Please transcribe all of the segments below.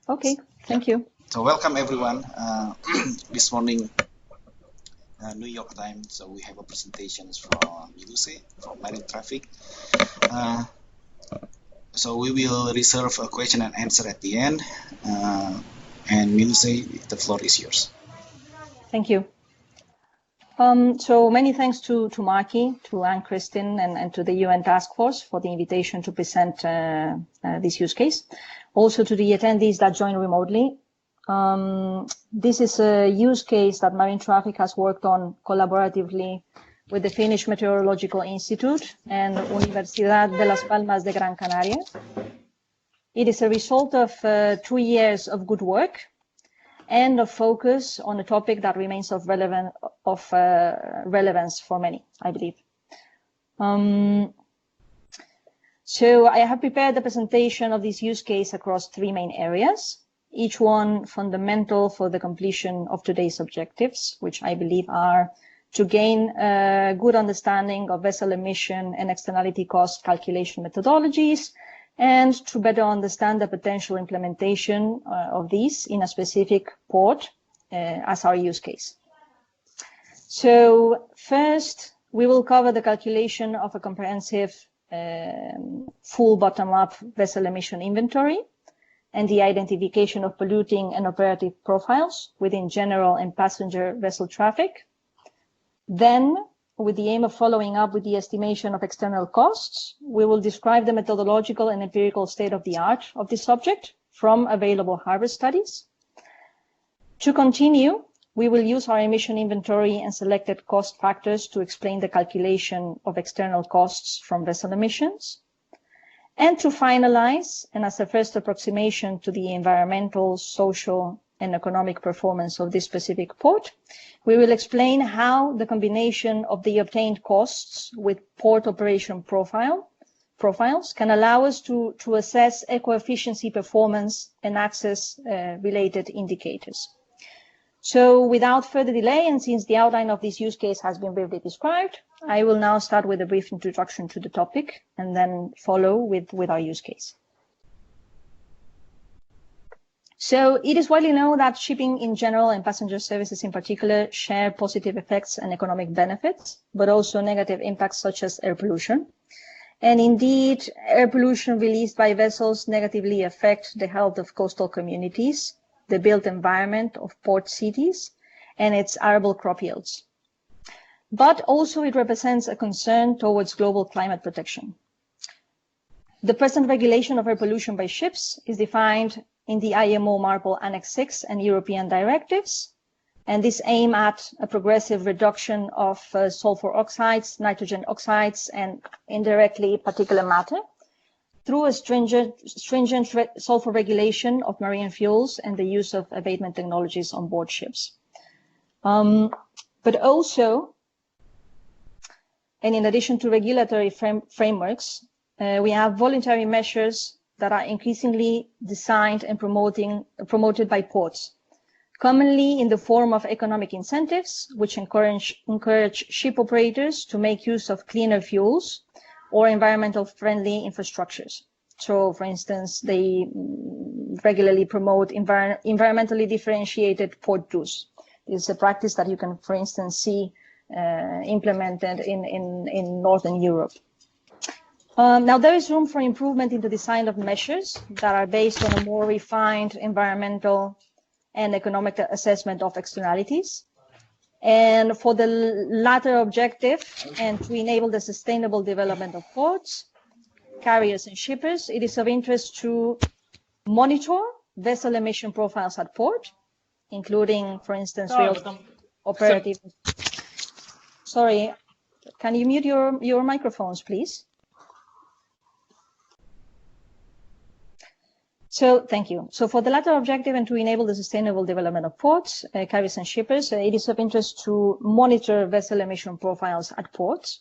Okay, thank you. So welcome everyone. This morning, New York time. So we have a presentation from Miluse from MarineTraffic. So we will reserve a question and answer at the end. And Miluse, the floor is yours. Thank you. So many thanks to Maki, to Anne-Christine, and to the UN Task Force for the invitation to present this use case. Also to the attendees that join remotely. This is a use case that MarineTraffic has worked on collaboratively with the Finnish Meteorological Institute and Universidad de Las Palmas de Gran Canaria. It is a result of 2 years of good work and a focus on a topic that remains of relevance for many, I believe. So I have prepared the presentation of this use case across 3 main areas, each one fundamental for the completion of today's objectives, which I believe are to gain a good understanding of vessel emission and externality cost calculation methodologies, and to better understand the potential implementation of these in a specific port as our use case. So first, we will cover the calculation of a comprehensive full bottom-up vessel emission inventory and the identification of polluting and operative profiles within general and passenger vessel traffic. Then, with the aim of following up with the estimation of external costs, we will describe the methodological and empirical state of the art of this subject from available harbor studies. To continue, we will use our emission inventory and selected cost factors to explain the calculation of external costs from vessel emissions. And to finalize, and as a first approximation to the environmental, social, and economic performance of this specific port, we will explain how the combination of the obtained costs with port operation profiles can allow us to assess eco-efficiency performance and access related indicators. So without further delay, and since the outline of this use case has been briefly described, I will now start with a brief introduction to the topic and then follow with our use case. So it is widely known that shipping in general and passenger services in particular share positive effects and economic benefits, but also negative impacts such as air pollution. And indeed, air pollution released by vessels negatively affect the health of coastal communities, the built environment of port cities, and its arable crop yields. But also it represents a concern towards global climate protection. The present regulation of air pollution by ships is defined in the IMO MARPOL Annex 6 and European directives, and this aim at a progressive reduction of sulfur oxides, nitrogen oxides, and indirectly particulate matter through a stringent sulfur regulation of marine fuels and the use of abatement technologies on board ships. But also, and in addition to regulatory frameworks, we have voluntary measures that are increasingly designed and promoted by ports, commonly in the form of economic incentives, which encourage ship operators to make use of cleaner fuels or environmental friendly infrastructures. So, for instance, they regularly promote environmentally differentiated port dues. This is a practice that you can, for instance, see implemented in Northern Europe. Now, there is room for improvement in the design of measures that are based on a more refined environmental and economic assessment of externalities. And for the latter objective, and to enable the sustainable development of ports, carriers and shippers, it is of interest to monitor vessel emission profiles at port, including, for instance, real operative. Sorry, can you mute your microphones, please? So, thank you. So for the latter objective and to enable the sustainable development of ports, carriers and shippers, it is of interest to monitor vessel emission profiles at ports,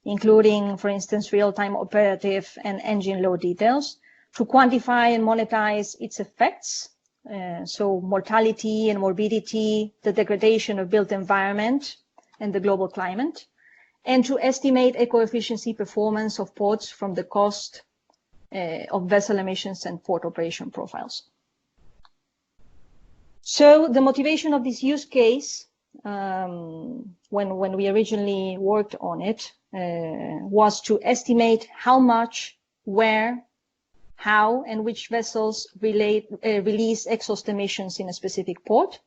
including, for instance, real-time operative and engine load details, to quantify and monetize its effects, so mortality and morbidity, the degradation of built environment and the global climate, and to estimate eco-efficiency performance of ports from the cost of vessel emissions and port operation profiles. So the motivation of this use case, when we originally worked on it, was to estimate how much, where, how, and which vessels release exhaust emissions in a specific port,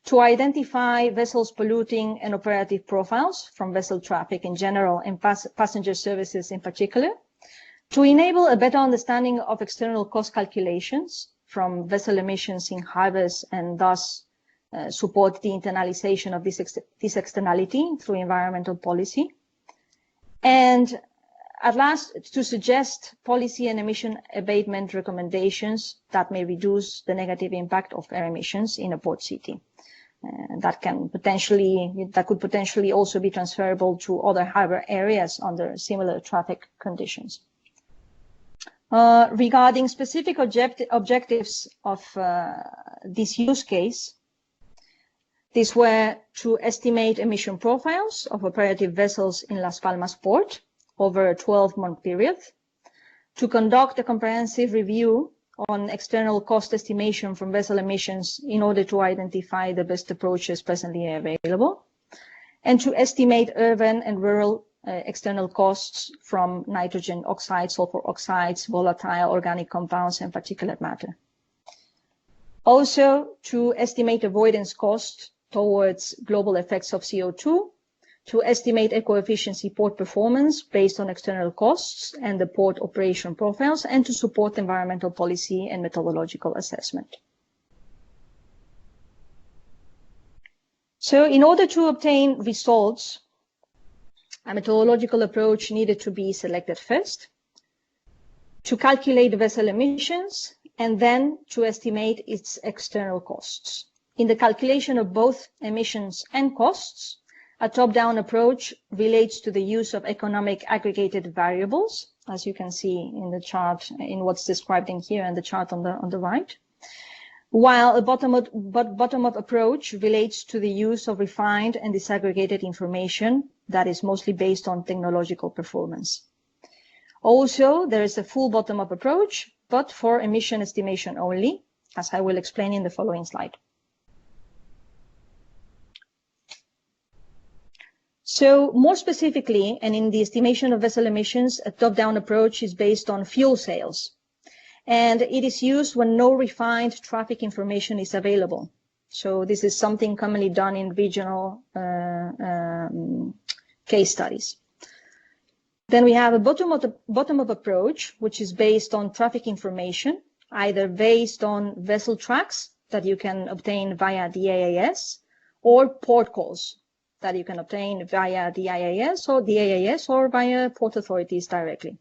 to identify vessels polluting and operative profiles from vessel traffic in general and passenger services in particular, to enable a better understanding of external cost calculations from vessel emissions in harbors and thus support the internalization of this externality through environmental policy. And at last, to suggest policy and emission abatement recommendations that may reduce the negative impact of air emissions in a port city. That could potentially also be transferable to other harbor areas under similar traffic conditions. Regarding specific objectives of this use case, these were to estimate emission profiles of operative vessels in Las Palmas Port over a 12-month period, to conduct a comprehensive review on external cost estimation from vessel emissions in order to identify the best approaches presently available, and to estimate urban and rural external costs from nitrogen oxides, sulfur oxides, volatile organic compounds, and particulate matter. Also, to estimate avoidance costs towards global effects of CO2, to estimate eco-efficiency port performance based on external costs and the port operation profiles, and to support environmental policy and methodological assessment. So in order to obtain results, a methodological approach needed to be selected first, to calculate vessel emissions, and then to estimate its external costs. In the calculation of both emissions and costs, a top-down approach relates to the use of economic aggregated variables, as you can see in the chart, in what's described in here and the chart on the right, while a bottom-up approach relates to the use of refined and disaggregated information that is mostly based on technological performance. Also, there is a full bottom-up approach, but for emission estimation only, as I will explain in the following slide. So more specifically, and in the estimation of vessel emissions, a top-down approach is based on fuel sales, and it is used when no refined traffic information is available. So this is something commonly done in regional case studies. Then we have a bottom-up approach, which is based on traffic information, either based on vessel tracks that you can obtain via the AIS, or port calls that you can obtain via the AIS or via port authorities directly.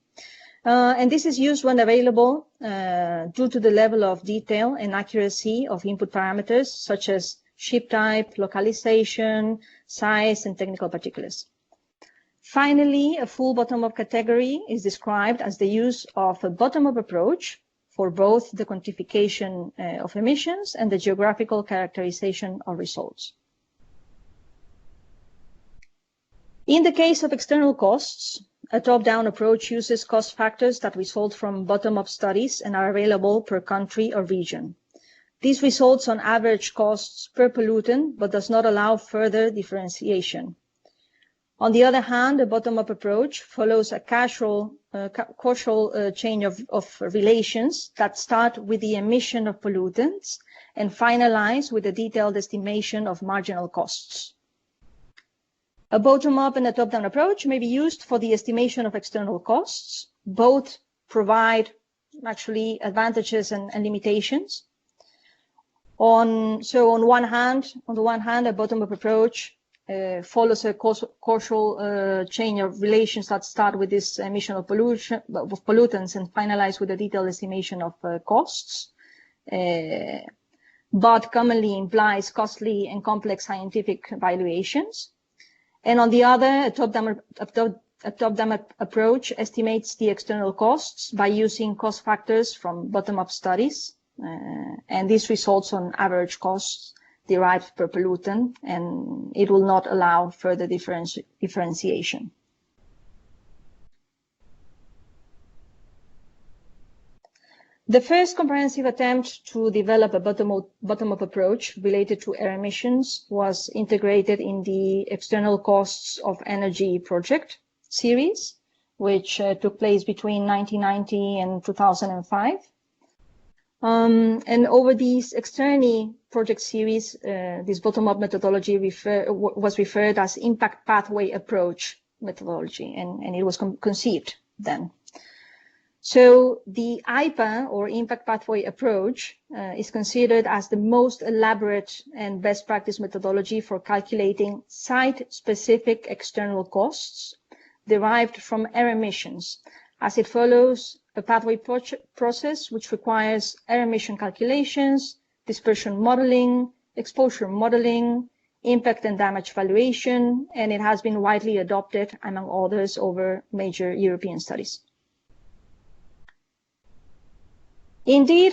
And this is used when available due to the level of detail and accuracy of input parameters such as ship type, localization, size, and technical particulars. Finally, a full bottom-up category is described as the use of a bottom-up approach for both the quantification of emissions and the geographical characterization of results. In the case of external costs, a top-down approach uses cost factors that result from bottom-up studies and are available per country or region. This results on average costs per pollutant, but does not allow further differentiation. On the other hand, a bottom-up approach follows a causal chain of relations that start with the emission of pollutants and finalize with a detailed estimation of marginal costs. A bottom-up and a top-down approach may be used for the estimation of external costs. Both provide actually advantages and limitations. On the one hand, a bottom-up approach follows a causal chain of relations that start with this emission of pollutants and finalize with a detailed estimation of costs, but commonly implies costly and complex scientific evaluations. And on the other, a top-down approach estimates the external costs by using cost factors from bottom-up studies, and this results on average costs derived per pollutant, and it will not allow further differentiation. The first comprehensive attempt to develop a bottom-up approach related to air emissions was integrated in the External Costs of Energy project series, which took place between 1990 and 2005. And over these externally project series, this bottom-up methodology was referred as impact pathway approach methodology, and it was conceived then. So the IPA, or impact pathway approach, is considered as the most elaborate and best practice methodology for calculating site-specific external costs derived from air emissions, as it follows a pathway process which requires air emission calculations, dispersion modeling, exposure modeling, impact and damage valuation, and it has been widely adopted, among others, over major European studies. Indeed,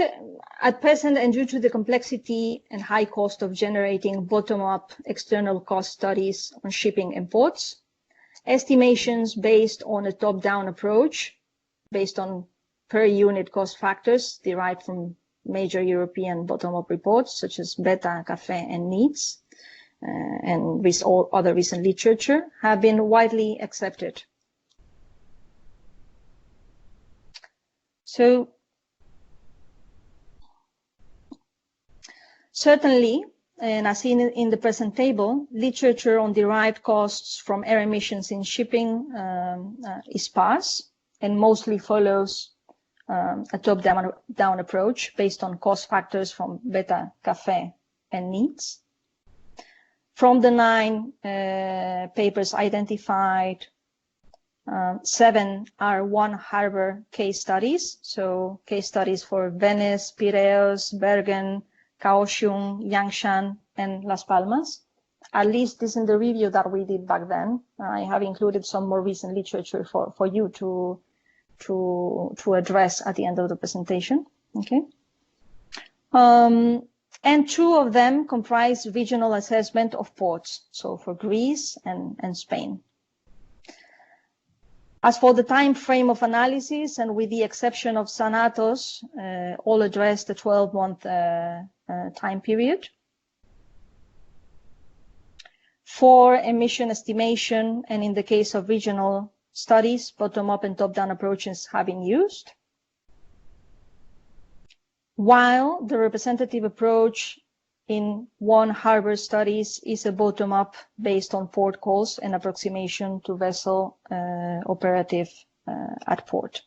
at present, and due to the complexity and high cost of generating bottom-up external cost studies on shipping and ports, estimations based on a top-down approach, based on per unit cost factors derived from major European bottom-up reports, such as Beta, CAFE, and NEEDS, and with all other recent literature, have been widely accepted. So, certainly, and as seen in the present table, literature on derived costs from air emissions in shipping is sparse and mostly follows a top-down approach based on cost factors from Beta, CAFE, and NEEDS. From the 9 papers identified, 7 are one harbor case studies. So case studies for Venice, Piraeus, Bergen, Kaohsiung, Yangshan, and Las Palmas. At least this in the review that we did back then. I have included some more recent literature for you to address at the end of the presentation. Okay. And 2 of them comprise regional assessment of ports, so for Greece and Spain. As for the time frame of analysis, and with the exception of Sanatos, all address the 12-month time period. For emission estimation, and in the case of regional studies, bottom-up and top-down approaches have been used, while the representative approach in one harbor studies is a bottom-up based on port calls and approximation to vessel operative at port.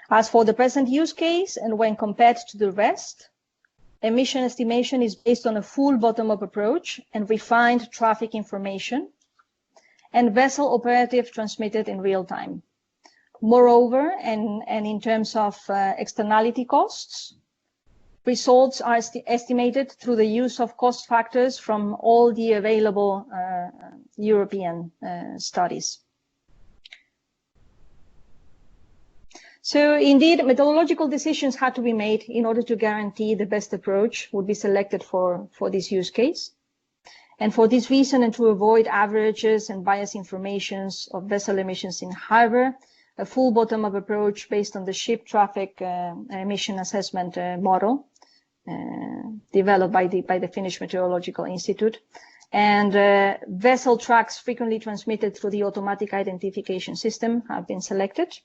As for the present use case, and when compared to the rest, emission estimation is based on a full bottom-up approach and refined traffic information, and vessel operative transmitted in real time. Moreover, and in terms of externality costs, results are estimated through the use of cost factors from all the available European studies. So indeed, methodological decisions had to be made in order to guarantee the best approach would be selected for this use case. And for this reason, and to avoid averages and biased informations of vessel emissions in harbor, a full bottom-up approach based on the ship traffic emission assessment model developed by the Finnish Meteorological Institute, and vessel tracks frequently transmitted through the automatic identification system have been selected.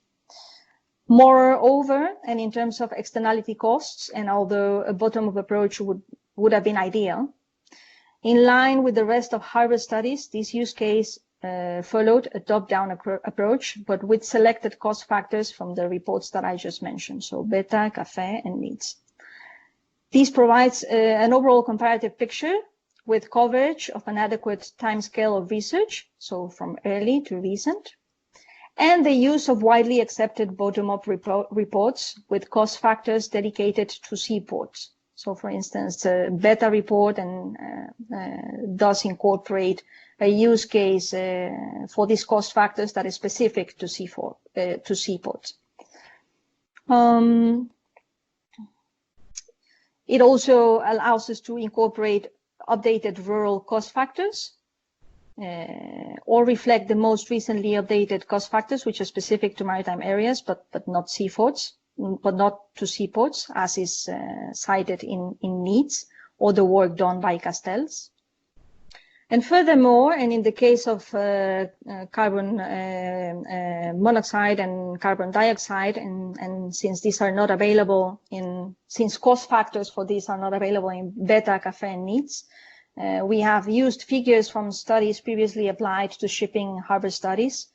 Moreover, and in terms of externality costs, and although a bottom-up approach would have been ideal, in line with the rest of harbor studies, this use case followed a top-down approach, but with selected cost factors from the reports that I just mentioned, so Beta, CAFE, and NEEDS. This provides an overall comparative picture with coverage of an adequate timescale of research, so from early to recent, and the use of widely accepted bottom-up reports with cost factors dedicated to seaports. So, for instance, a Beta report and does incorporate a use case for these cost factors that is specific to seaports. It also allows us to incorporate updated rural cost factors or reflect the most recently updated cost factors, which are specific to maritime areas, but not seaports. but not to seaports, as is cited in needs or the work done by Castells. And furthermore, and in the case of carbon monoxide and carbon dioxide, and since these are not available since cost factors for these are not available in beta, CAFE, and needs, we have used figures from studies previously applied to shipping harbor studies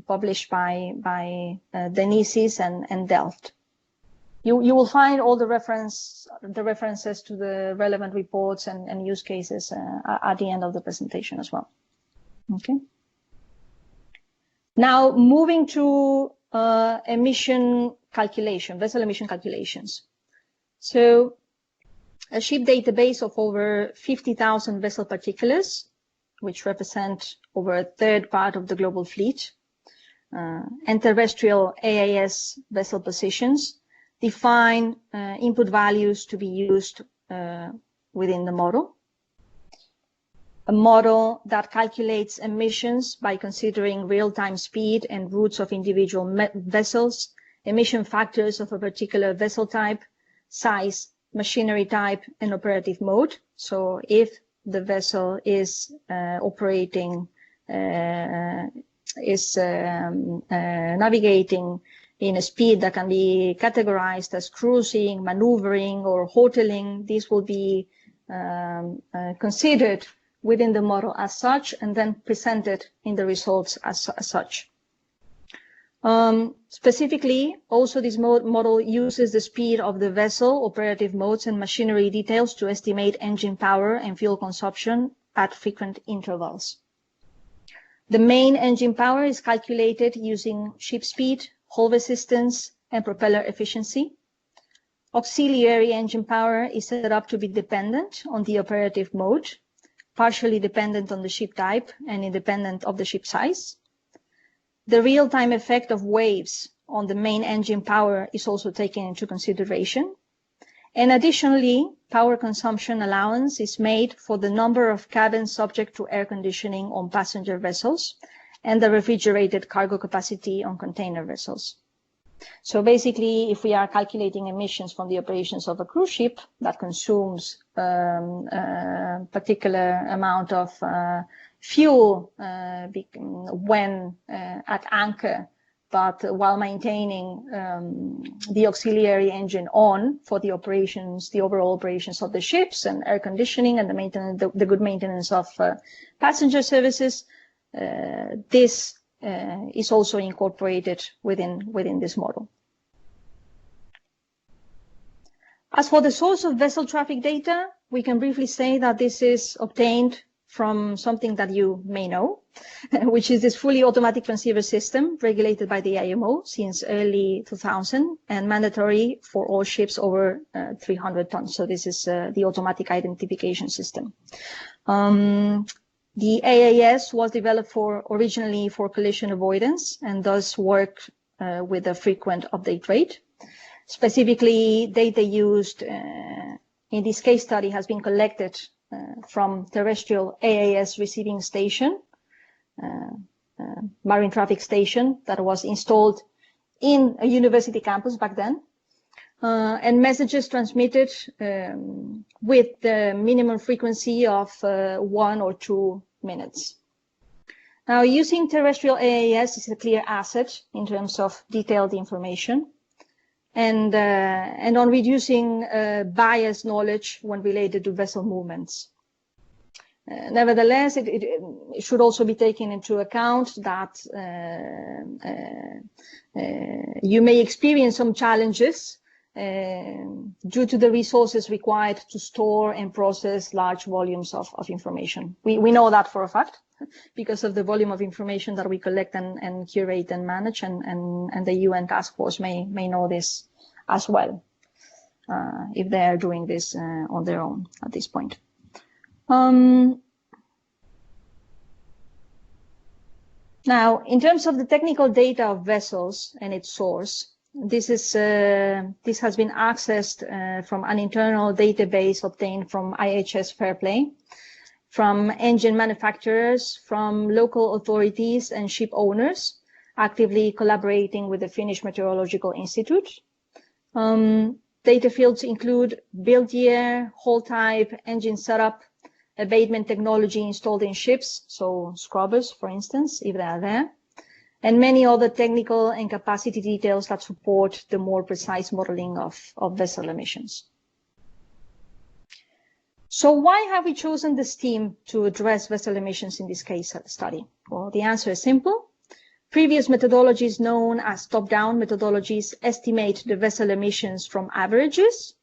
published by Denisis and Delft. You will find all the references to the relevant reports and use cases at the end of the presentation as well. Okay. Now moving to emission calculation, vessel emission calculations. So a ship database of over 50,000 vessel particulars, which represent over a third part of the global fleet, and terrestrial AIS vessel positions, define input values to be used within the model. A model that calculates emissions by considering real-time speed and routes of individual vessels, emission factors of a particular vessel type, size, machinery type, and operative mode. So if the vessel is navigating in a speed that can be categorized as cruising, maneuvering, or hoteling, this will be considered within the model as such, and then presented in the results as such. Specifically, also this model uses the speed of the vessel, operative modes, and machinery details to estimate engine power and fuel consumption at frequent intervals. The main engine power is calculated using ship speed, hull resistance, and propeller efficiency. Auxiliary engine power is set up to be dependent on the operative mode, partially dependent on the ship type, and independent of the ship size. The real-time effect of waves on the main engine power is also taken into consideration. And additionally, power consumption allowance is made for the number of cabins subject to air conditioning on passenger vessels and the refrigerated cargo capacity on container vessels. So basically, if we are calculating emissions from the operations of a cruise ship that consumes a particular amount of fuel when at anchor, but while maintaining the auxiliary engine on for the operations, the overall operations of the ships and air conditioning and the maintenance, the good maintenance of passenger services, this is also incorporated within this model. As for the source of vessel traffic data, we can briefly say that this is obtained from something that you may know, which is this fully automatic transceiver system regulated by the IMO since early 2000 and mandatory for all ships over 300 tons. So this is the automatic identification system. The AIS was developed originally for collision avoidance and does work with a frequent update rate. Specifically, data used in this case study has been collected from terrestrial AIS receiving station, MarineTraffic station that was installed in a university campus back then, and messages transmitted with the minimum frequency of 1 or 2 minutes. Now, using terrestrial AIS is a clear asset in terms of detailed information and on reducing biased knowledge when related to vessel movements. Nevertheless, it should also be taken into account that you may experience some challenges due to the resources required to store and process large volumes of information. We know that for a fact because of the volume of information that we collect and curate and manage, and the UN task force may know this as well if they are doing this on their own at this point. Now, in terms of the technical data of vessels and its source, this has been accessed from an internal database obtained from IHS Fairplay, from engine manufacturers, from local authorities and ship owners, actively collaborating with the Finnish Meteorological Institute. Data fields include build year, hull type, engine setup, abatement technology installed in ships, so scrubbers, for instance, if they are there, and many other technical and capacity details that support the more precise modeling of vessel emissions. So why have we chosen the steam to address vessel emissions in this case study? Well, the answer is simple. Previous methodologies known as top-down methodologies estimate the vessel emissions from averages,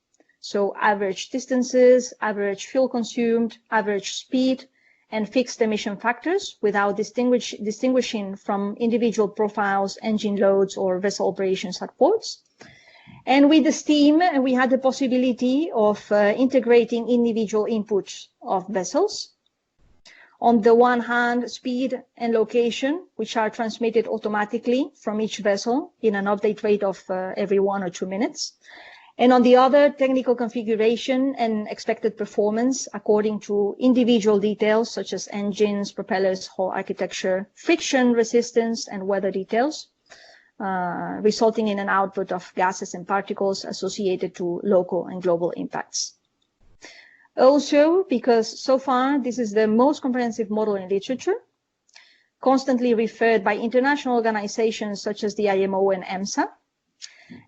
so average distances, average fuel consumed, average speed, and fixed emission factors without distinguishing from individual profiles, engine loads, or vessel operations at ports. And with the steam, we had the possibility of integrating individual inputs of vessels. On the one hand, speed and location, which are transmitted automatically from each vessel in an update rate of every 1 or 2 minutes. And on the other, technical configuration and expected performance according to individual details such as engines, propellers, hull architecture, friction resistance, and weather details, resulting in an output of gases and particles associated to local and global impacts. Also, because so far this is the most comprehensive model in literature, constantly referred by international organizations such as the IMO and EMSA.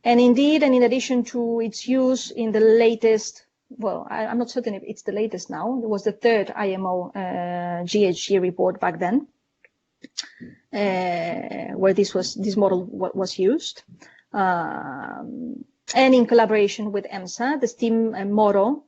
And indeed, and in addition to its use in the latest, well, I'm not certain if it's the latest now, it was the third IMO GHG report back then, where this model was used. And in collaboration with EMSA, the steam model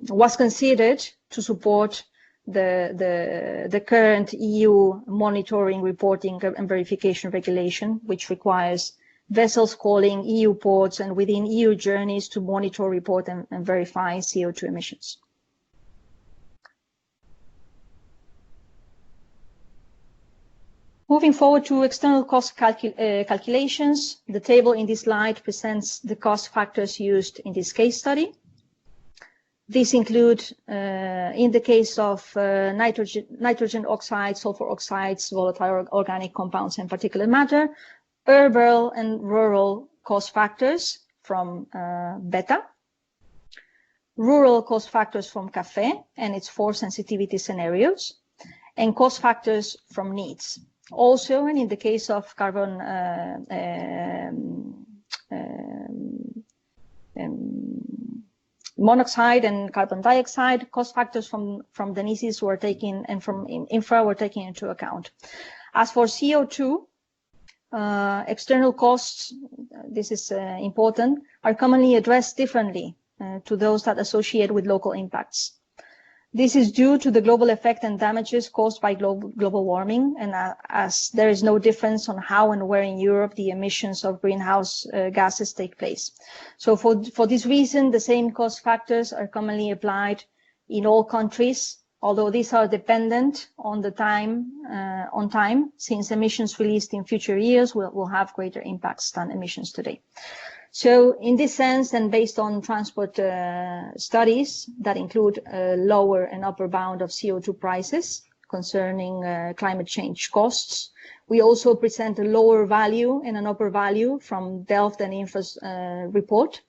was considered to support the current EU monitoring, reporting, and verification regulation, which requires vessels calling EU ports and within EU journeys to monitor, report, and verify CO2 emissions. Moving forward to external cost calculations, the table in this slide presents the cost factors used in this case study. These include, in the case of nitrogen oxides, sulfur oxides, volatile organic compounds, and particulate matter, urban and rural cost factors from beta, rural cost factors from CAFE and its 4 sensitivity scenarios, and cost factors from needs. Also, and in the case of carbon monoxide and carbon dioxide, cost factors from the NICES were taken and from infra were taken into account. As for CO2, external costs, this is important, are commonly addressed differently to those that associate with local impacts. This is due to the global effect and damages caused by global warming, and as there is no difference on how and where in Europe the emissions of greenhouse gases take place. So for this reason, the same cost factors are commonly applied in all countries, although these are dependent on the time, since emissions released in future years will have greater impacts than emissions today. So in this sense, and based on transport studies that include a lower and upper bound of CO2 prices concerning climate change costs, we also present a lower value and an upper value from Delft and Infra's report.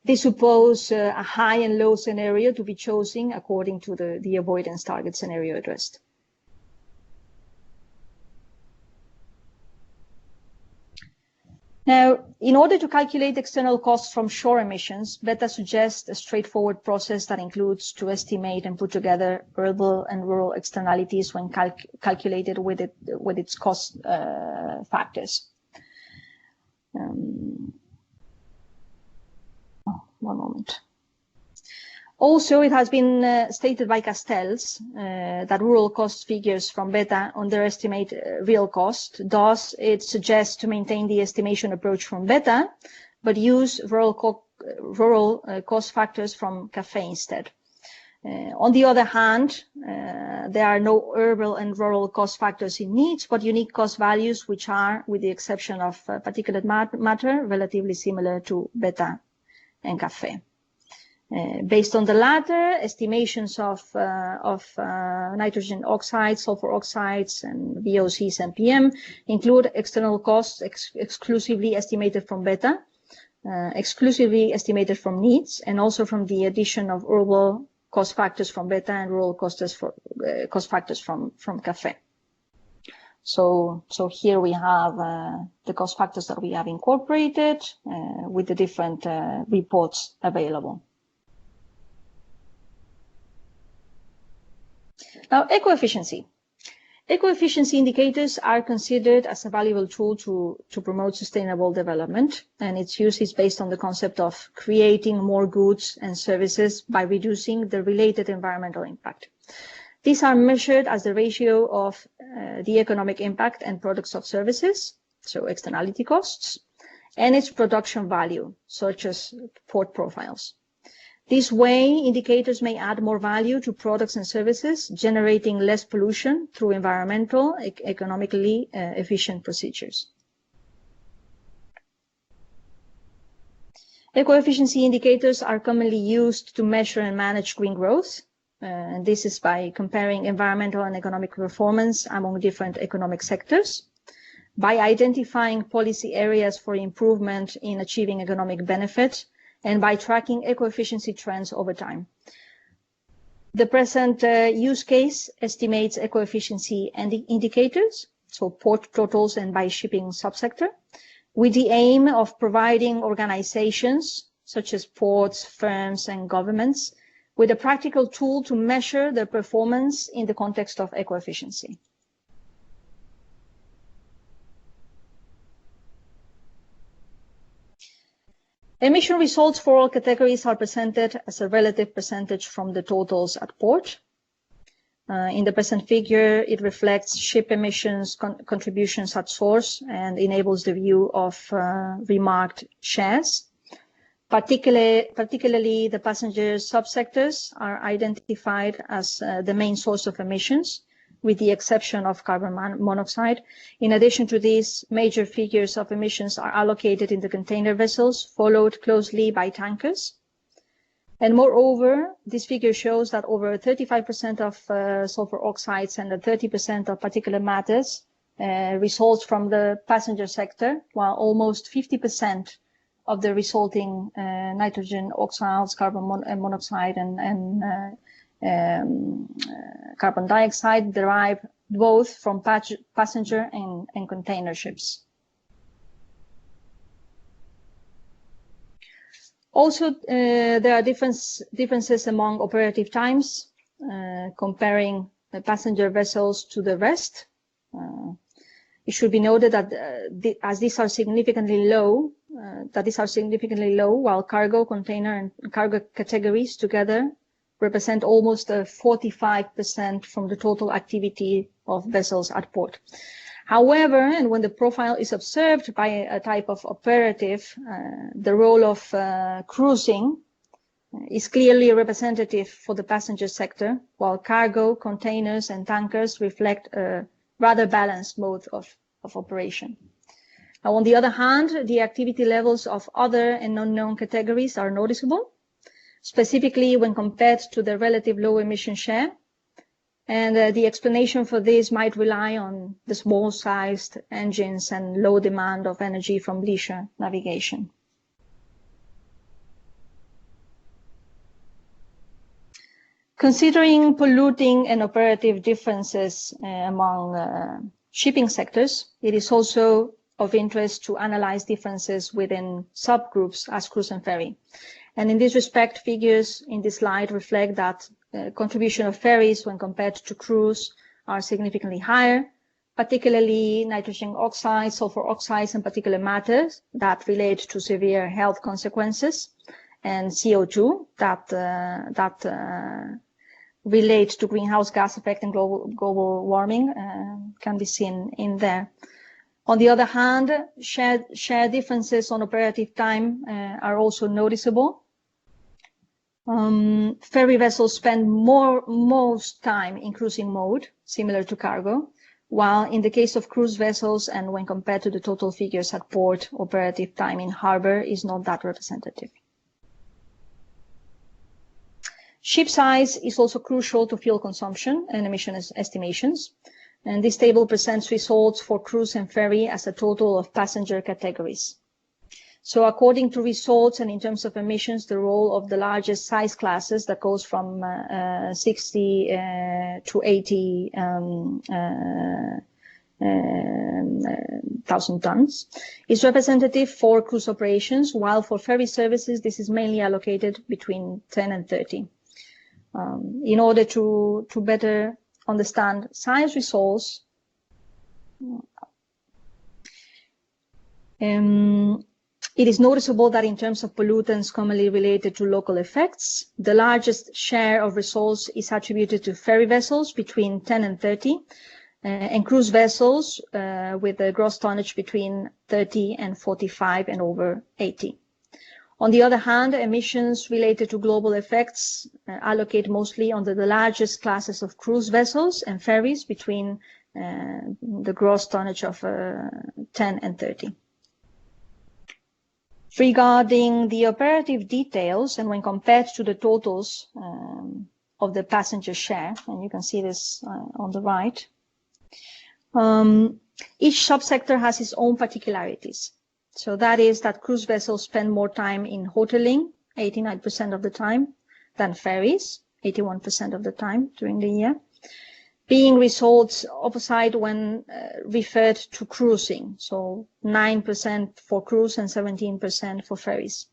They suppose a high and low scenario to be chosen according to the avoidance target scenario addressed. Now, in order to calculate external costs from shore emissions, BETA suggests a straightforward process that includes to estimate and put together urban and rural externalities when calculated with its cost factors. One moment. Also, it has been stated by Castells that rural cost figures from BETA underestimate real cost. Thus, it suggests to maintain the estimation approach from BETA, but use rural cost factors from CAFE instead. On the other hand, there are no urban and rural cost factors in needs, but unique cost values, which are, with the exception of particulate matter, relatively similar to BETA and CAFE. Based on the latter, estimations of nitrogen oxides, sulfur oxides, and VOCs and PM include external costs exclusively estimated from beta, exclusively estimated from needs, and also from the addition of rural cost factors from beta and rural cost factors from CAFE. So here we have the cost factors that we have incorporated with the different reports available. Now, eco-efficiency. Eco-efficiency indicators are considered as a valuable tool to promote sustainable development, and its use is based on the concept of creating more goods and services by reducing the related environmental impact. These are measured as the ratio of the economic impact and products of services, so externality costs, and its production value, such as port profiles. This way, indicators may add more value to products and services, generating less pollution through environmental, economically efficient procedures. Eco-efficiency indicators are commonly used to measure and manage green growth. And this is by comparing environmental and economic performance among different economic sectors, by identifying policy areas for improvement in achieving economic benefit, and by tracking eco-efficiency trends over time. The present use case estimates eco-efficiency indicators, so port totals and by shipping subsector, with the aim of providing organizations such as ports, firms, and governments with a practical tool to measure their performance in the context of eco-efficiency. Emission results for all categories are presented as a relative percentage from the totals at port. In the present figure, it reflects ship emissions contributions at source and enables the view of remarked shares. Particularly the passenger subsectors are identified as the main source of emissions, with the exception of carbon monoxide. In addition to these, major figures of emissions are allocated in the container vessels, followed closely by tankers. And moreover, this figure shows that over 35% of sulfur oxides and 30% of particulate matters results from the passenger sector, while almost 50% of the resulting nitrogen oxides, carbon monoxide, and carbon dioxide derive both from passenger and container ships. Also, there are differences among operative times, comparing the passenger vessels to the rest. It should be noted that as these are significantly low, while cargo, container, and cargo categories together represent almost 45% from the total activity of vessels at port. However, and when the profile is observed by a type of operative, the role of cruising is clearly representative for the passenger sector, while cargo, containers, and tankers reflect a rather balanced mode of operation. Now, on the other hand, the activity levels of other and unknown categories are noticeable, specifically when compared to the relative low emission share. And the explanation for this might rely on the small-sized engines and low demand of energy from leisure navigation. Considering polluting and operative differences among shipping sectors, it is also of interest to analyze differences within subgroups as cruise and ferry. And in this respect, figures in this slide reflect that contribution of ferries when compared to cruise are significantly higher, particularly nitrogen oxides, sulfur oxides, and particulate matters that relate to severe health consequences, and CO2 that relate to greenhouse gas effect and global warming can be seen in there. On the other hand, share differences on operative time are also noticeable. Ferry vessels spend most time in cruising mode, similar to cargo, while in the case of cruise vessels and when compared to the total figures at port, operative time in harbor is not that representative. Ship size is also crucial to fuel consumption and emission estimations. And this table presents results for cruise and ferry as a total of passenger categories. So according to results and in terms of emissions, the role of the largest size classes that goes from 60 to 80,000 tons is representative for cruise operations, while for ferry services, this is mainly allocated between 10 and 30. In order to better understand size results, it is noticeable that in terms of pollutants commonly related to local effects, the largest share of results is attributed to ferry vessels between 10 and 30, and cruise vessels with a gross tonnage between 30 and 45 and over 80. On the other hand, emissions related to global effects allocate mostly under the largest classes of cruise vessels and ferries between the gross tonnage of 10 and 30. Regarding the operative details, and when compared to the totals of the passenger share, and you can see this on the right, each subsector has its own particularities. So that is that cruise vessels spend more time in hoteling, 89% of the time, than ferries, 81% of the time during the year, being results opposite when referred to cruising, so 9% for cruise and 17% for ferries.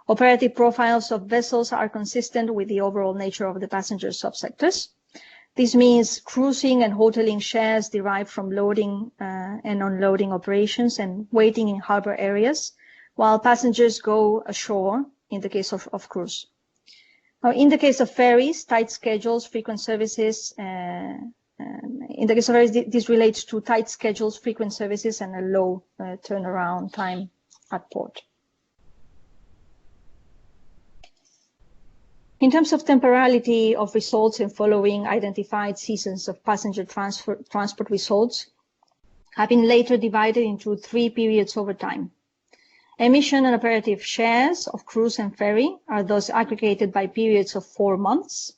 Operative profiles of vessels are consistent with the overall nature of the passenger subsectors. This means cruising and hoteling shares derive from loading and unloading operations and waiting in harbor areas, while passengers go ashore in the case of cruise. Now, in the case of ferries, tight schedules, frequent services, in the case of ferries, this relates to tight schedules, frequent services, and a low turnaround time at port. In terms of temporality of results in following identified seasons of passenger transport results have been later divided into 3 periods over time. Emission and operative shares of cruise and ferry are thus aggregated by periods of 4 months.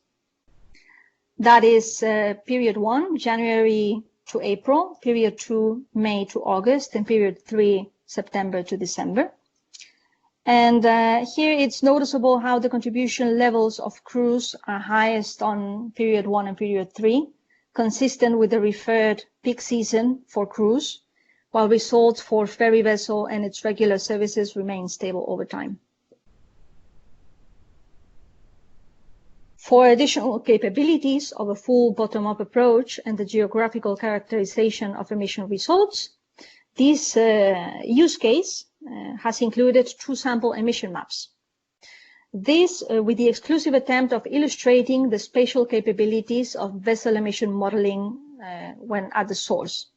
That is period 1, January to April, period 2, May to August, and period 3, September to December. And here it's noticeable how the contribution levels of cruise are highest on period 1 and period 3, consistent with the referred peak season for cruise, while results for ferry vessel and its regular services remain stable over time. For additional capabilities of a full bottom-up approach and the geographical characterization of emission results, this use case has included 2 sample emission maps. This with the exclusive attempt of illustrating the spatial capabilities of vessel emission modeling when at the source.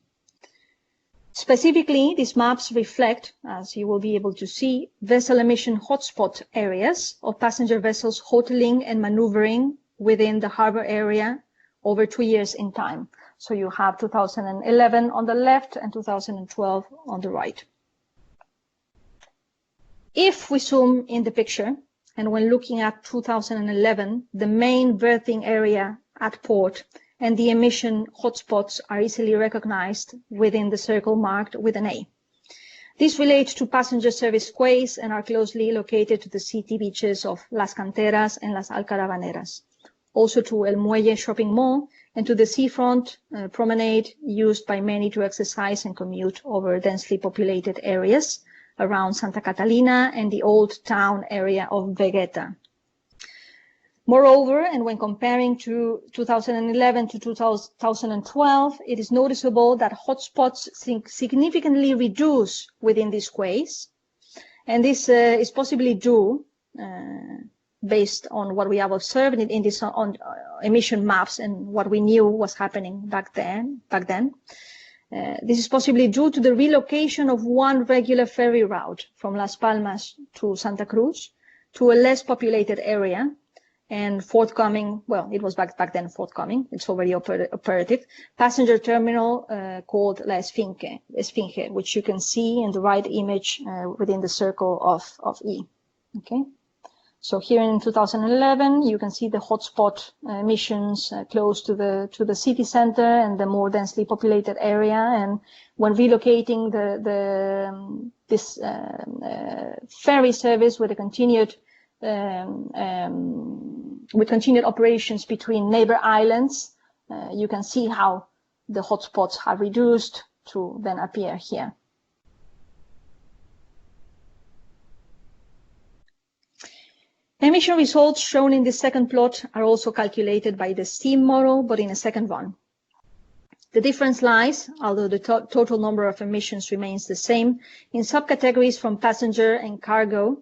Specifically, these maps reflect, as you will be able to see, vessel emission hotspot areas of passenger vessels hoteling and maneuvering within the harbor area over 2 years in time. So you have 2011 on the left and 2012 on the right. If we zoom in the picture, and when looking at 2011, the main berthing area at port and the emission hotspots are easily recognized within the circle marked with an A. These relate to passenger service quays and are closely located to the city beaches of Las Canteras and Las Alcaravaneras, also to El Muelle shopping mall and to the seafront promenade used by many to exercise and commute over densely populated areas around Santa Catalina and the old town area of Vegeta. Moreover, and when comparing to 2011 to 2012, it is noticeable that hotspots significantly reduce within these quays, and this is possibly due, based on what we have observed in this on emission maps and what we knew was happening back then. This is possibly due to the relocation of one regular ferry route from Las Palmas to Santa Cruz to a less populated area and forthcoming, well, it was back then forthcoming, it's already operative, passenger terminal called La Esfinge, which you can see in the right image within the circle of E. Okay, So here in 2011, you can see the hotspot emissions close to the city center and the more densely populated area. And when relocating this ferry service with a continued operations between neighbor islands, you can see how the hotspots have reduced to then appear here. Emission results shown in the second plot are also calculated by the STEAM model, but in a second one. The difference lies, although the total number of emissions remains the same, in subcategories from passenger and cargo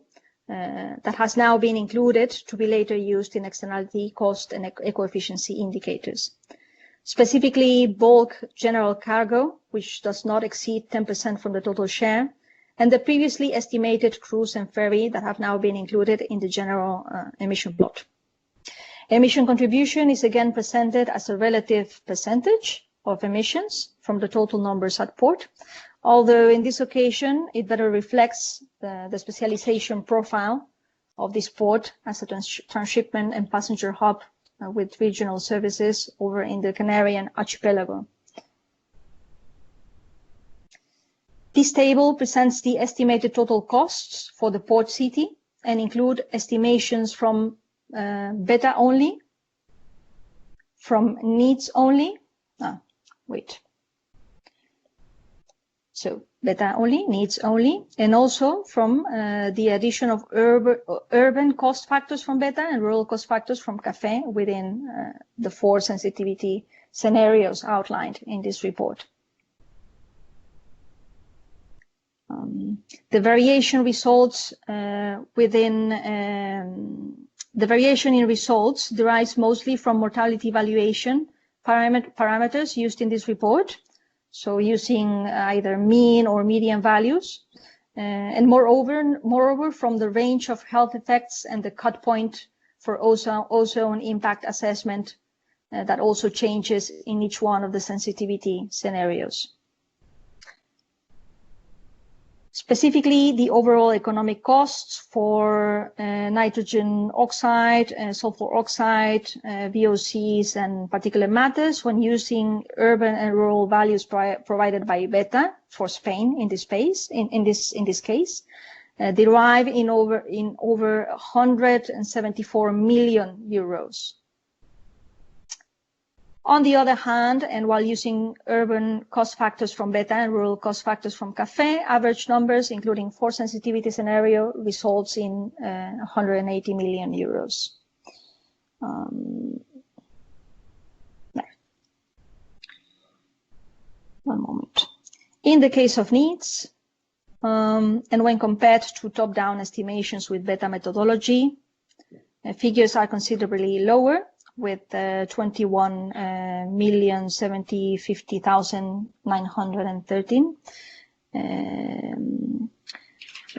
that has now been included to be later used in externality, cost, and eco-efficiency indicators. Specifically, bulk general cargo, which does not exceed 10% from the total share, and the previously estimated cruise and ferry that have now been included in the general emission plot. Emission contribution is again presented as a relative percentage of emissions from the total numbers at port, although in this occasion it better reflects the specialization profile of this port as a transshipment and passenger hub with regional services over in the Canarian archipelago. This table presents the estimated total costs for the port city and include estimations from beta only, from needs only, so beta only, needs only, and also from the addition of urban cost factors from beta and rural cost factors from CAFE within the 4 sensitivity scenarios outlined in this report. The variation results the variation in results derives mostly from mortality valuation parameters used in this report, so using either mean or median values, and moreover from the range of health effects and the cut point for ozone impact assessment that also changes in each one of the sensitivity scenarios. Specifically, the overall economic costs for nitrogen oxide, sulfur oxide, VOCs, and particulate matters when using urban and rural values provided by beta for Spain in this case, derive in over 174 million euros. On the other hand, and while using urban cost factors from beta and rural cost factors from CAFE, average numbers, including 4 sensitivity scenario, results in 180 million euros. One moment. In the case of needs, and when compared to top-down estimations with beta methodology, figures are considerably lower, with 21,050,913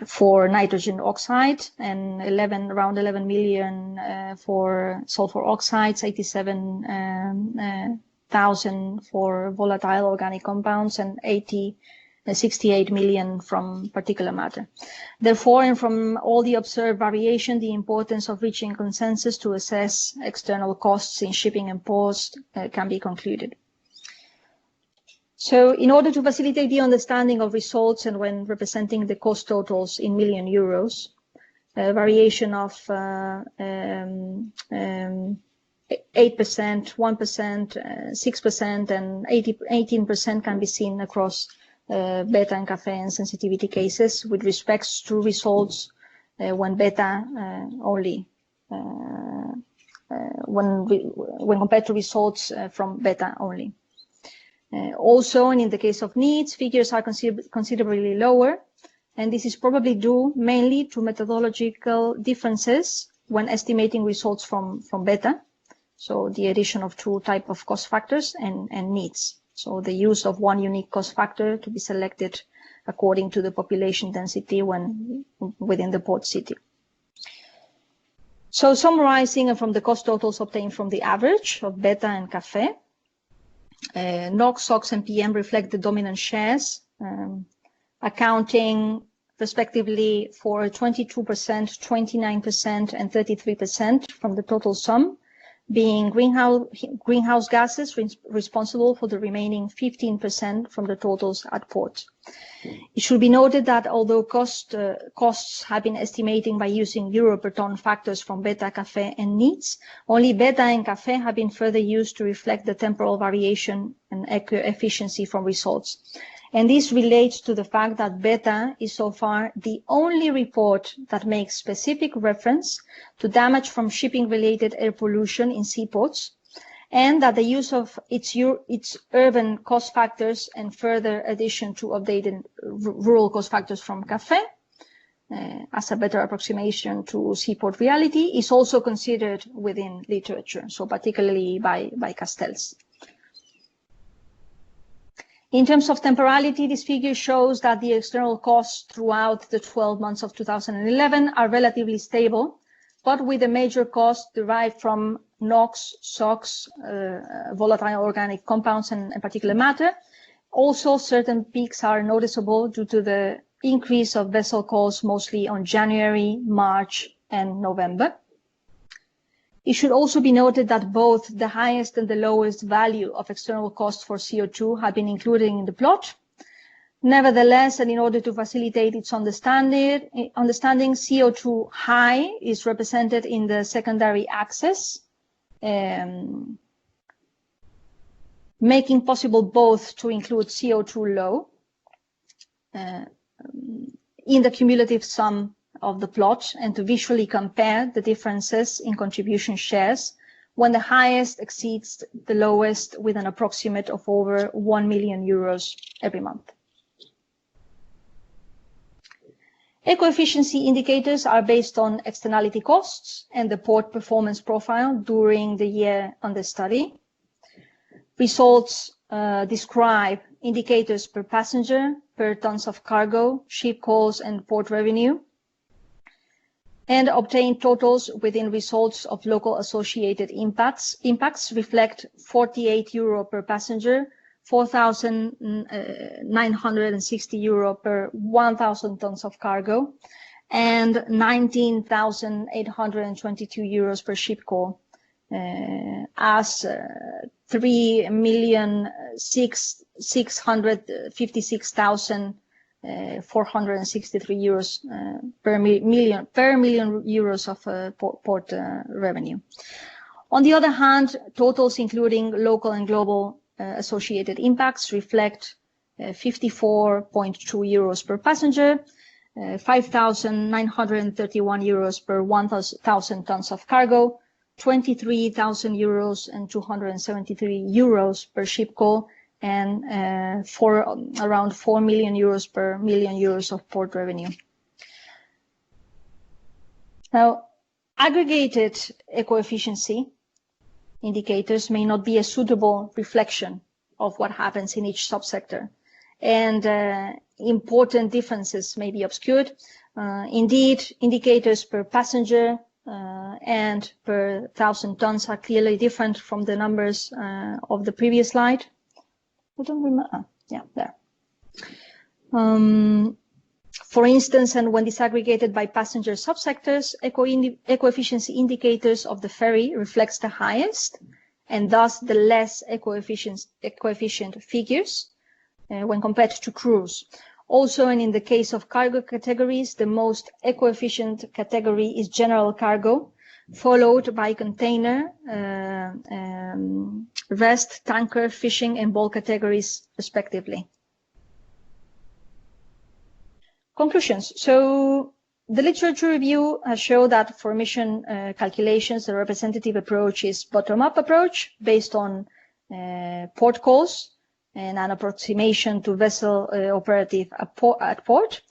for nitrogen oxide and around 11 million for sulfur oxides, 87,000 for volatile organic compounds, and 68 million from particulate matter. Therefore, and from all the observed variation, the importance of reaching consensus to assess external costs in shipping and ports can be concluded. So in order to facilitate the understanding of results and when representing the cost totals in million euros, a variation of 8%, 1%, 6%, and 18% can be seen across beta and CAFE and sensitivity cases with respects to results when beta only, when compared to results from beta only. Also, and in the case of needs, figures are considerably lower, and this is probably due mainly to methodological differences when estimating results from beta, so the addition of 2 types of cost factors and needs. So the use of one unique cost factor to be selected according to the population density when within the port city. So summarizing from the cost totals obtained from the average of beta and CAFE, NOx, SOx, and PM reflect the dominant shares, accounting respectively for 22%, 29%, and 33% from the total sum, being greenhouse gases responsible for the remaining 15% from the totals at port. It should be noted that although costs have been estimated by using euro per ton factors from beta, café, and needs, only beta and café have been further used to reflect the temporal variation and eco-efficiency from results. And this relates to the fact that beta is so far the only report that makes specific reference to damage from shipping-related air pollution in seaports, and that the use of its urban cost factors and further addition to updated rural cost factors from CAFE as a better approximation to seaport reality is also considered within literature, so particularly by Castells. In terms of temporality, this figure shows that the external costs throughout the 12 months of 2011 are relatively stable, but with a major cost derived from NOx, SOx, volatile organic compounds, and particulate matter. Also, certain peaks are noticeable due to the increase of vessel calls, mostly on January, March, and November. It should also be noted that both the highest and the lowest value of external costs for CO2 have been included in the plot. Nevertheless, and in order to facilitate its understanding, CO2 high is represented in the secondary axis, making possible both to include CO2 low in the cumulative sum of the plot and to visually compare the differences in contribution shares when the highest exceeds the lowest with an approximate of over 1 million euros every month. Eco-efficiency indicators are based on externality costs and the port performance profile during the year under study. Results describe indicators per passenger, per tons of cargo, ship calls, and port revenue, and obtained totals within results of local associated impacts. Impacts reflect 48 euro per passenger, 4,960 euro per 1,000 tons of cargo, and 19,822 euros per ship call, as 3,656,463 euros per million euros of port revenue. On the other hand, totals including local and global associated impacts reflect 54.2 euros per passenger, 5,931 euros per 1,000 tons of cargo, 23,000 euros and 273 euros per ship call, and around 4 million euros per million euros of port revenue. Now, aggregated eco-efficiency indicators may not be a suitable reflection of what happens in each subsector, and important differences may be obscured. Indeed, indicators per passenger and per 1,000 tons are clearly different from the numbers of the previous slide. I don't remember. Yeah, there. For instance, and when disaggregated by passenger subsectors, eco-efficiency indicators of the ferry reflects the highest and thus the less eco-efficient figures when compared to cruise. Also, and in the case of cargo categories, the most eco-efficient category is general cargo, followed by container, rest, tanker, fishing, and bulk categories, respectively. Conclusions. So the literature review has shown that for emission calculations, the representative approach is bottom-up approach based on port calls and an approximation to vessel operative at port.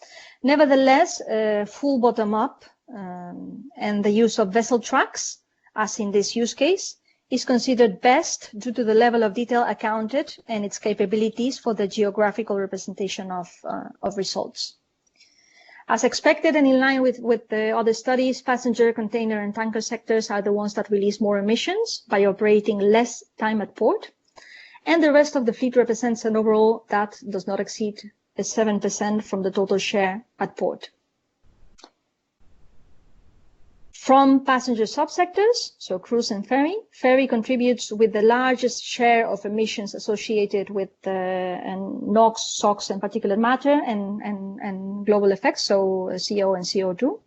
Nevertheless, full bottom-up and the use of vessel tracks, as in this use case, is considered best due to the level of detail accounted and its capabilities for the geographical representation of results. As expected and in line with the other studies, passenger, container, and tanker sectors are the ones that release more emissions by operating less time at port, and the rest of the fleet represents an overall that does not exceed 7% from the total share at port. From passenger subsectors, so cruise and ferry contributes with the largest share of emissions associated with NOx, SOx, and particulate matter and global effects, so CO and CO2.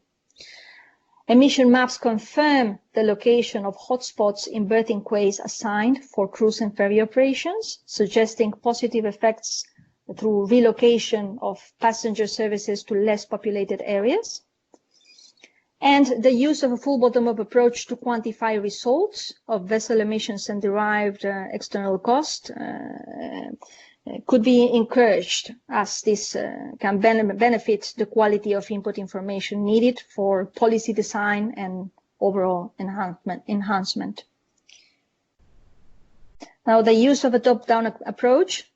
Emission maps confirm the location of hotspots in berthing quays assigned for cruise and ferry operations, suggesting positive effects through relocation of passenger services to less populated areas. And the use of a full bottom-up approach to quantify results of vessel emissions and derived external cost could be encouraged, as this can benefit the quality of input information needed for policy design and overall enhancement. Now, the use of a top-down approach,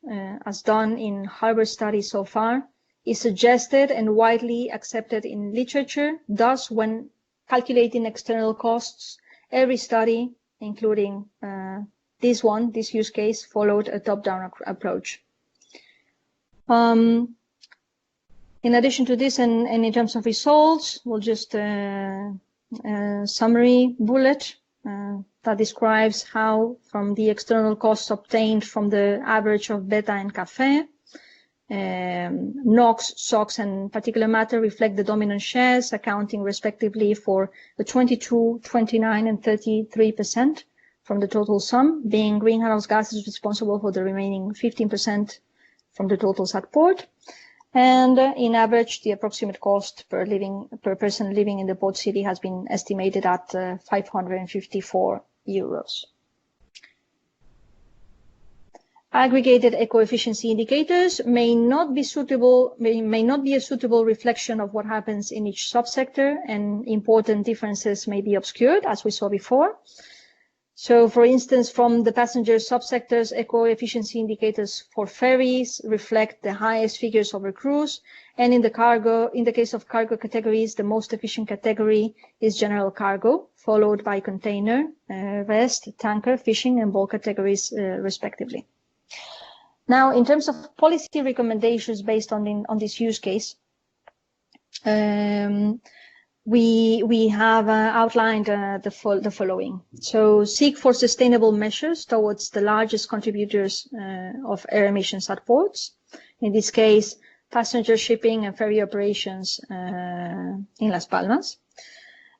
as done in harbor studies so far, is suggested and widely accepted in literature. Thus, when calculating external costs, every study, including this use case, followed a top-down approach. In addition to this, and in terms of results, we'll just summary bullet that describes how, from the external costs obtained from the average of beta and CAFE, NOx, SOx, and particulate matter reflect the dominant shares, accounting respectively for the 22, 29, and 33% from the total sum, being greenhouse gases responsible for the remaining 15% from the totals at port. And in average, the approximate cost per person living in the port city has been estimated at 554 euros. Aggregated eco-efficiency indicators may not be a suitable reflection of what happens in each subsector, and important differences may be obscured, as we saw before. So, for instance, from the passenger subsectors, eco-efficiency indicators for ferries reflect the highest figures over cruise, and in the case of cargo categories, the most efficient category is general cargo, followed by container, rest, tanker, fishing, and bulk categories, respectively. Now, in terms of policy recommendations based on this use case, we have outlined the following. So, seek for sustainable measures towards the largest contributors of air emissions at ports. In this case, passenger shipping and ferry operations in Las Palmas.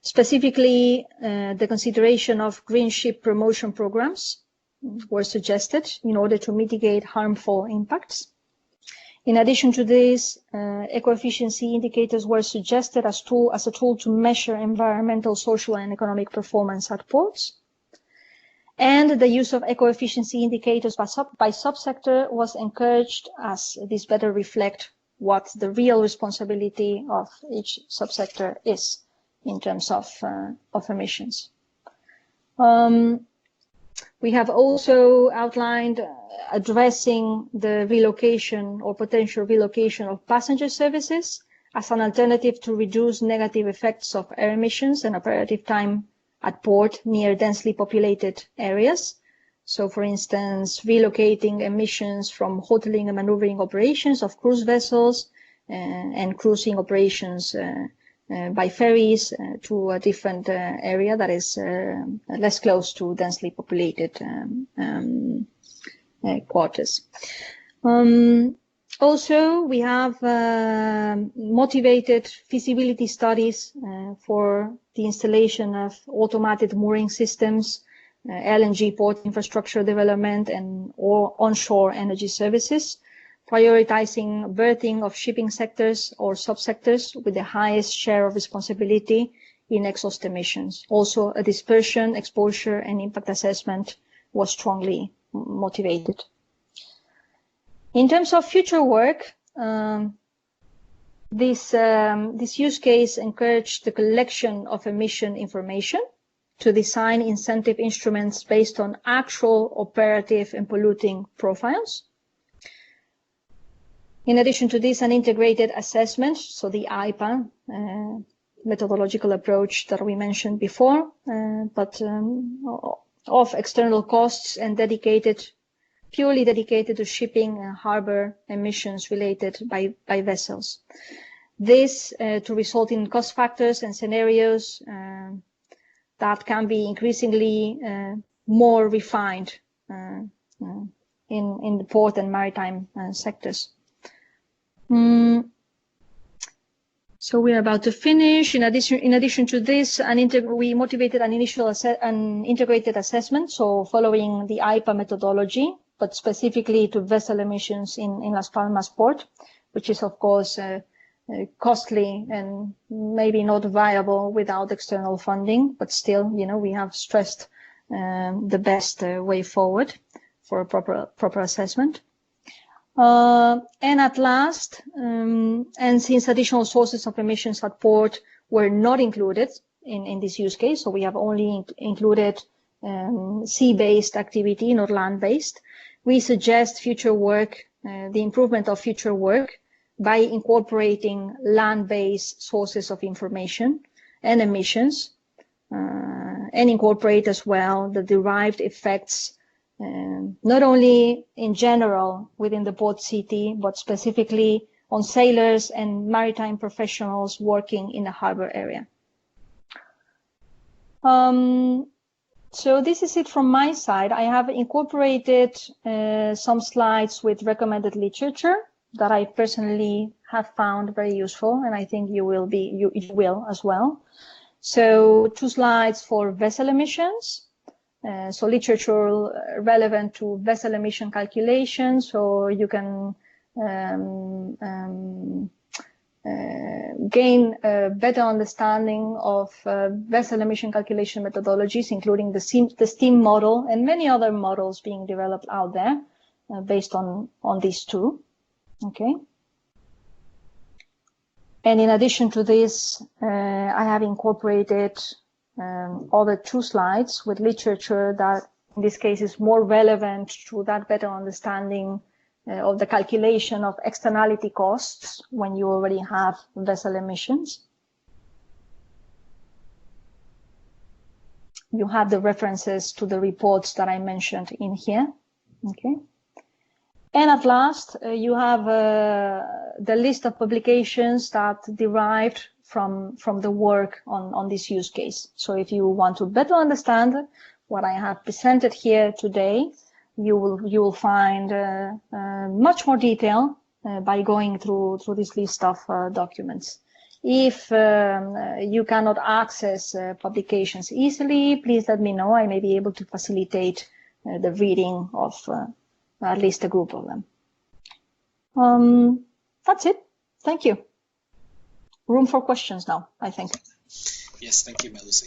Specifically, the consideration of green ship promotion programs were suggested in order to mitigate harmful impacts. In addition to this, eco-efficiency indicators were suggested as a tool to measure environmental, social, and economic performance at ports. And the use of eco-efficiency indicators by subsector was encouraged, as this better reflect what the real responsibility of each subsector is in terms of emissions. We have also outlined addressing the relocation or potential relocation of passenger services as an alternative to reduce negative effects of air emissions and operative time at port near densely populated areas. So, for instance, relocating emissions from hoteling and maneuvering operations of cruise vessels and cruising operations by ferries to a different area that is less close to densely populated quarters. Also, we have motivated feasibility studies for the installation of automated mooring systems, LNG port infrastructure development, and onshore energy services, prioritizing berthing of shipping sectors or subsectors with the highest share of responsibility in exhaust emissions. Also, a dispersion, exposure, and impact assessment was strongly motivated. In terms of future work, this use case encouraged the collection of emission information to design incentive instruments based on actual operative and polluting profiles. In addition to this, an integrated assessment, so the IPA methodological approach that we mentioned before, of external costs and dedicated purely dedicated to shipping and harbor emissions related by vessels. This to result in cost factors and scenarios that can be increasingly more refined in the port and maritime sectors. So we are about to finish. In addition to this, we motivated an integrated assessment. So following the IPA methodology, but specifically to vessel emissions in Las Palmas Port, which is of course costly and maybe not viable without external funding. But still, you know, we have stressed the best way forward for a proper assessment. And at last, and since additional sources of emissions at port were not included in this use case, so we have only included sea-based activity, not land-based, we suggest future work, the improvement of future work by incorporating land-based sources of information and emissions, and incorporate as well the derived effects not only in general within the port city, but specifically on sailors and maritime professionals working in the harbor area. So this is it from my side. I have incorporated some slides with recommended literature that I personally have found very useful, and I think you will as well. So 2 slides for vessel emissions. So literature relevant to vessel emission calculations, or you can gain a better understanding of vessel emission calculation methodologies, including the steam model and many other models being developed out there based on these 2. Okay. And in addition to this, I have incorporated other 2 slides with literature that in this case is more relevant to that better understanding of the calculation of externality costs when you already have vessel emissions. You have the references to the reports that I mentioned in here. Okay. And at last, you have the list of publications that derived from the work on this use case. So if you want to better understand what I have presented here today, you will find much more detail by going through this list of documents. If you cannot access publications easily, please let me know. I may be able to facilitate the reading of at least a group of them. That's it. Thank you. Room for questions now, I think. Yes, thank you, Miluse.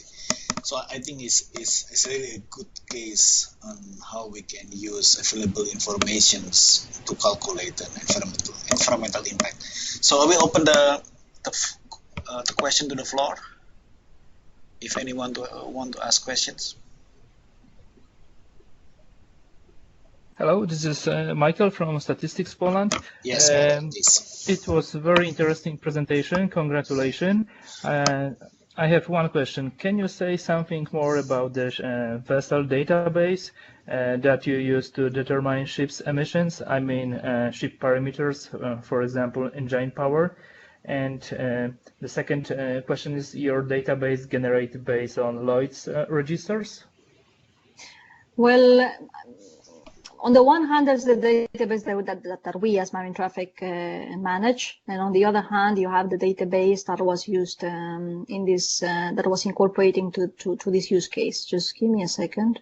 So I think it's really a good case on how we can use available informations to calculate an environmental impact. So I will open the question to the floor. If anyone want to ask questions. Hello, this is Michael from Statistics Poland. Yes, it was a very interesting presentation. Congratulations. I have one question. Can you say something more about the vessel database that you use to determine ships' emissions? I mean, ship parameters, for example, engine power. And the second question is, your database generated based on Lloyd's registers? Well, on the one hand, there's the database that we as MarineTraffic manage, and on the other hand, you have the database that was used in this, that was incorporating to this use case. Just give me a second.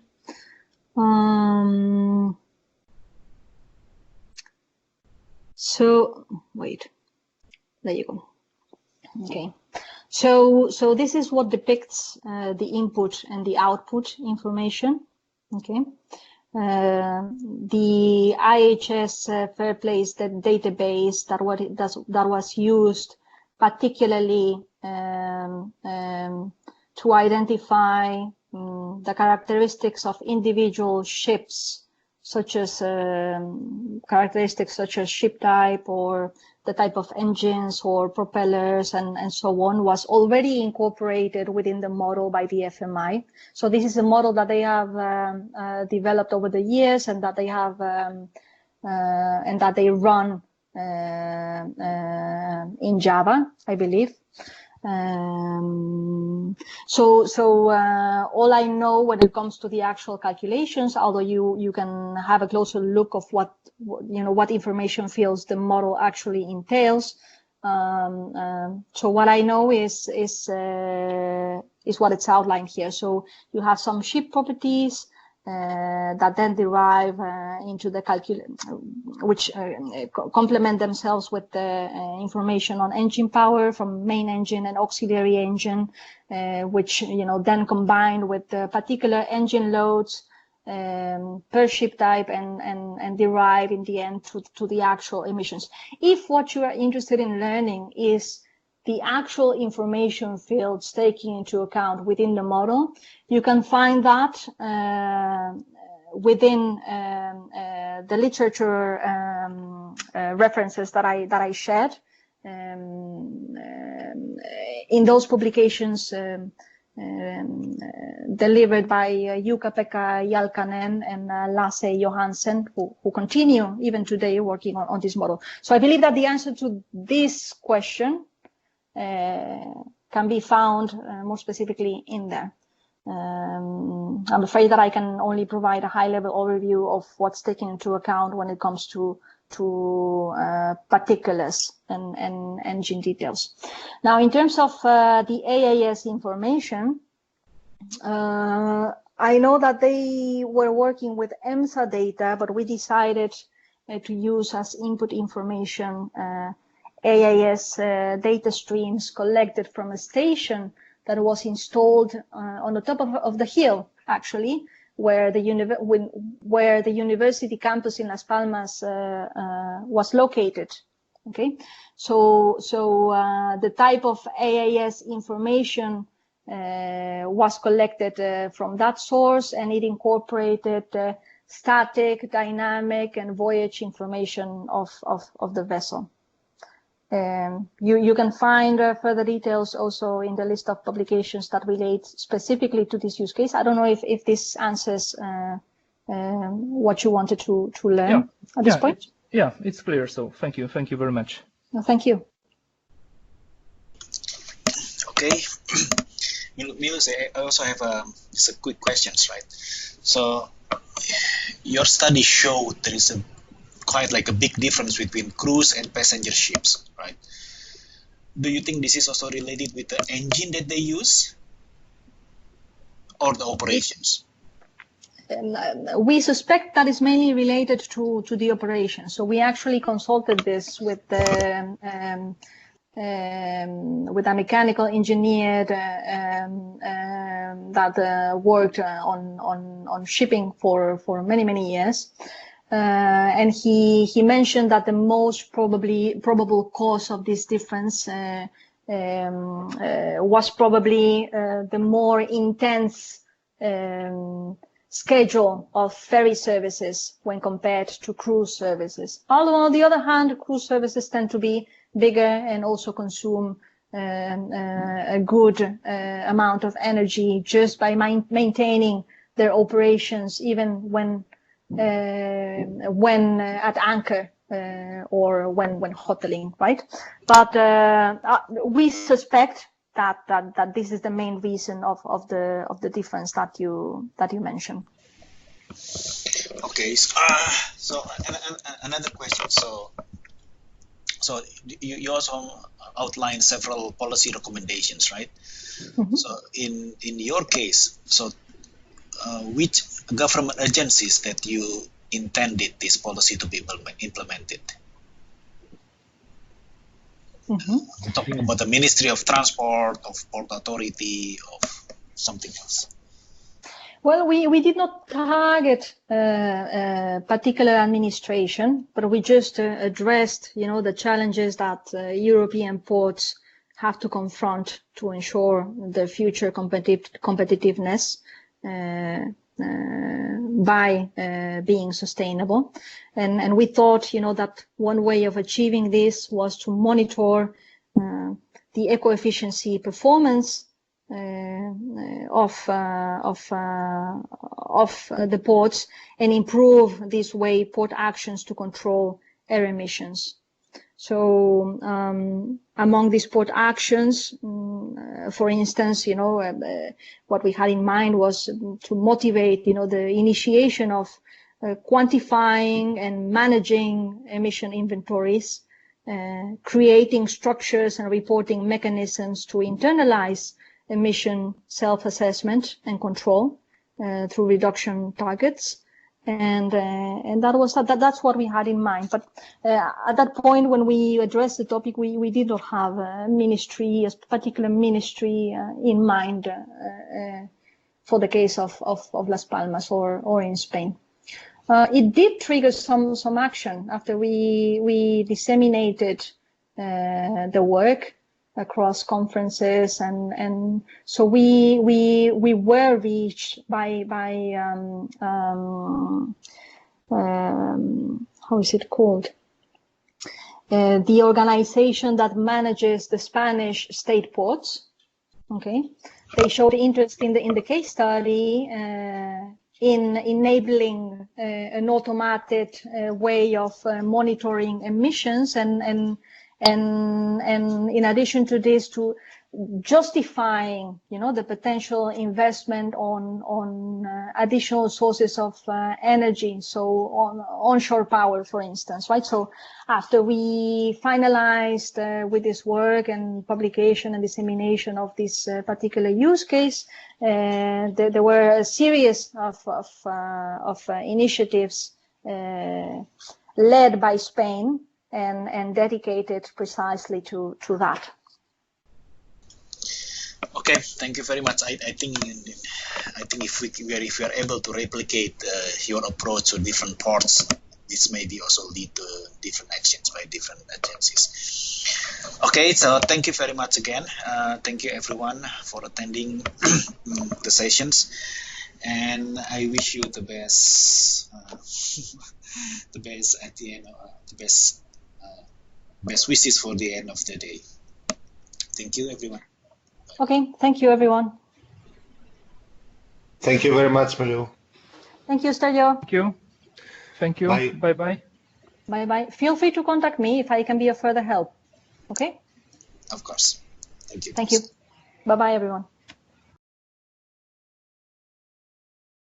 So wait, there you go. Okay. So this is what depicts the input and the output information. Okay. The IHS Fair Place database that was used particularly to identify the characteristics of individual ships such as characteristics such as ship type or the type of engines or propellers and so on, was already incorporated within the model by the FMI. So this is a model that they have developed over the years, and that they have and that they run in Java, I believe. All I know when it comes to the actual calculations, although you can have a closer look of what information fields the model actually entails. So what I know is what it's outlined here. So you have some ship properties that then derive into the which complement themselves with the information on engine power from main engine and auxiliary engine, which then combined with the particular engine loads per ship type and derive in the end to the actual emissions. If what you are interested in learning is the actual information fields taken into account within the model, you can find that within the literature references that I shared. In those publications delivered by Jukka-Pekka Jalkanen and Lasse Johansen, who continue even today working on this model. So I believe that the answer to this question can be found more specifically in there. I'm afraid that I can only provide a high-level overview of what's taken into account when it comes to particulars and engine details. Now, in terms of the AIS information, I know that they were working with EMSA data, but we decided to use as input information AIS data streams collected from a station that was installed on the top of the hill, actually, where the university campus in Las Palmas was located. Okay, so the type of AIS information was collected from that source, and it incorporated static, dynamic, and voyage information of the vessel. You can find further details also in the list of publications that relate specifically to this use case. I don't know if this answers what you wanted to learn at this point. Yeah, it's clear. So thank you very much. No, thank you. Okay, Miluse, I also have some quick questions, right? So your study showed there is quite like a big difference between cruise and passenger ships, right? Do you think this is also related with the engine that they use or the operations? We suspect that is mainly related to the operation. So we actually consulted this with a mechanical engineer that worked on shipping for many years. And he mentioned that the most probable cause of this difference was probably the more intense schedule of ferry services when compared to cruise services. Although on the other hand, cruise services tend to be bigger and also consume a good amount of energy just by maintaining their operations, even when at anchor or when hoteling, right? But we suspect that this is the main reason of the difference that you mentioned. Okay, so another question. So you also outlined several policy recommendations, right? Mm-hmm. So in your case, so which government agencies that you intended this policy to be implemented? Mm-hmm. I'm talking about the Ministry of Transport, of Port Authority, of something else. Well, we did not target a particular administration, but we just addressed, the challenges that European ports have to confront to ensure their future competitiveness. by being sustainable. And we thought, that one way of achieving this was to monitor the eco-efficiency performance of the ports and improve this way port actions to control air emissions. So among these port actions, for instance, what we had in mind was to motivate, the initiation of quantifying and managing emission inventories, creating structures and reporting mechanisms to internalize emission self-assessment and control through reduction targets. And that's what we had in mind. But at that point, when we addressed the topic, we did not have a particular ministry in mind for the case of Las Palmas or in Spain. It did trigger some action after we disseminated the work across conferences, and so we were reached by how is it called? The organization that manages the Spanish state ports. Okay, they showed interest in the case study in enabling an automated way of monitoring emissions and in addition to this, to justifying, the potential investment on additional sources of energy, so on onshore power, for instance, right? So after we finalized with this work and publication and dissemination of this particular use case, there were a series of initiatives led by Spain and dedicated precisely to that. Okay, thank you very much. I think if we are able to replicate your approach to different ports, this may be also lead to different actions by different agencies. Okay, so thank you very much again. Thank you everyone for attending the sessions, and I wish you the best, the best at the end, the best wishes for the end of the day. Thank you everyone. Okay, thank you everyone. Thank you very much, Miluse. Thank you, Sergio. Thank you. Thank you. Bye. Bye-bye. Bye-bye. Feel free to contact me if I can be of further help. Okay? Of course. Thank you. Thank you. Bye-bye, everyone.